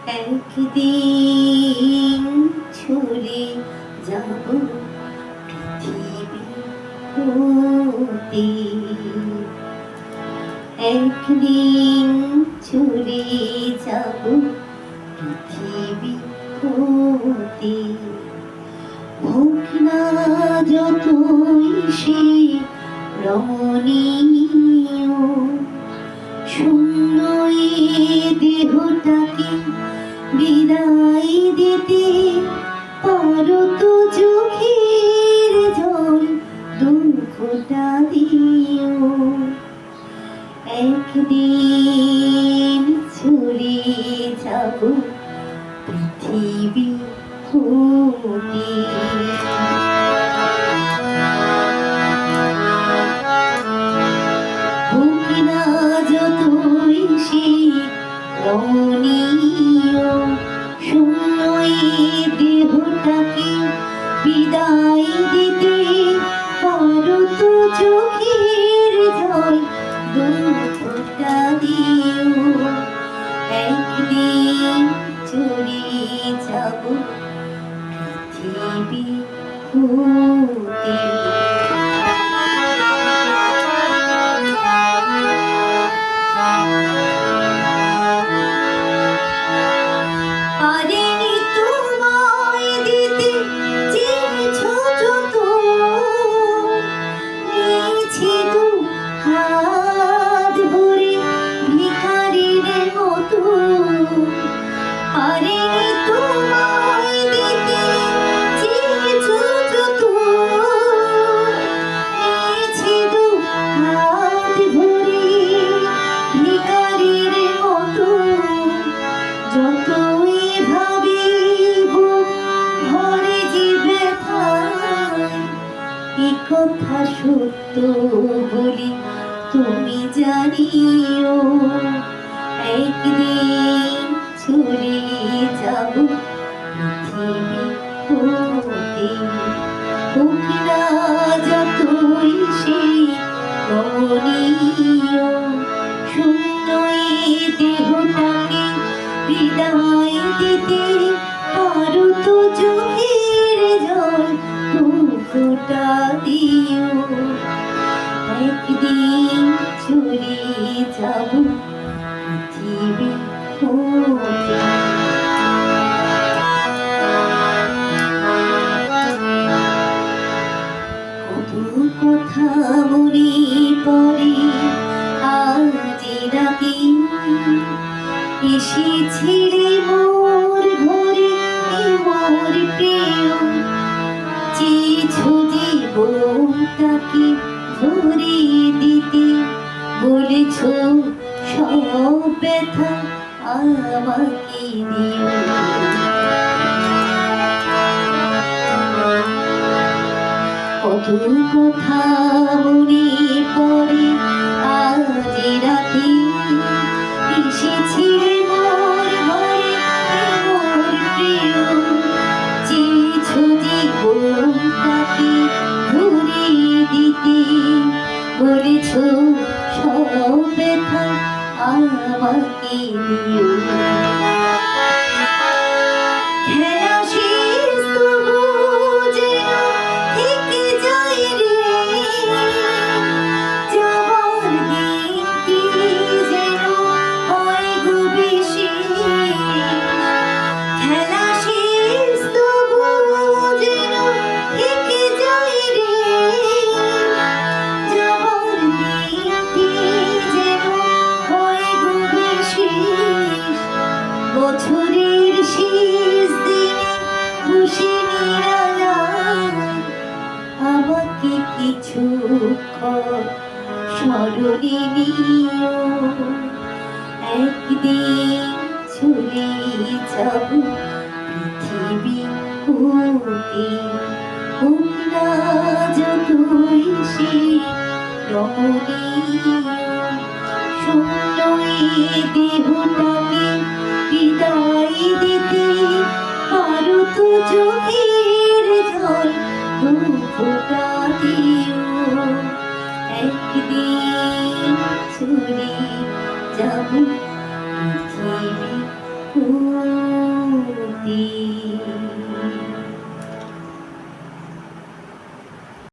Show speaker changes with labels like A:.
A: একদিন ছুড়ে যাব পৃথিবী হতে, একদিন ছুড়ে যাব পৃথিবী হতে। হোক না যতই সে রমণীয়, শূন্য এ দেহটাকে বিদায় দিতে পারো তো চোখের জল দুঃখটা দিও। একদিন ছুড়ে যাব পৃথিবী হতে। হোক না যতই সে রমণীয়, শূন্য এ দেহটাকে বিদায় দিতে পারো তো চোখের জল দুঃখটা দিও। একদিন চলে যাব পৃথিবী হতে। পারিনি তোমায় দিতে চেয়েছো যত, নিয়েছি দু হাত ভরে ভিখারির মতো। পারিনি তোমায় দিতে চেয়েছো যত, নিয়েছি দু হাত ভরে ভিখারির মতো। যতই ভাবিব ভরে যে ব্যথায়, এ কথা সত্য বলি তুমি জানিও। একদিন ছুড়ে যাব পৃথিবী হতে। হোক না যতই সে রমণীয়, শূন্য এ দেহটাকে বিদায় দিতে পারো তো চোখের জল দুঃখটা দিও। একদিন ছুড়ে যাব পৃথিবী হতে। কত কথা মনে পড়ে আজ রাতে, এসেছিলে মোর ঘরে মোর প্রিয়। চেয়েছো জীবনটাকে ভরিয়ে দিতে, বলেছো সব ব্যথা আমাকে দিও। কত কথা মনে পড়ে আজ রাতে, এসেছিলে মোর ঘরে মোর প্রিয়। চেয়েছো জীবনটাকে ভরিয়ে দিতে, বলেছো সব ব্যথা আমাকে দিও। খেলা শেষ তবু যেন থেকে যায় রে, যাবার দিনটি যেন হয় গো বিশেষ। খেলা শেষ তবু যেন থেকে যায় রে, যাবার দিনটি যেন হয় গো বিশেষ। বছরের শেষ দিনে বসে নিরালায় আমাকে কিছুক্ষণ স্মরণে নিও। একদিন চলে যাব পৃথিবী হতে। হোক না যতই সে রমণীয়, শূন্য এ দেহটাকে বিদায় দিতে পারো তো চোখের জল দুঃখটা দিও। একদিন চলে যাব পৃথিবী ফুল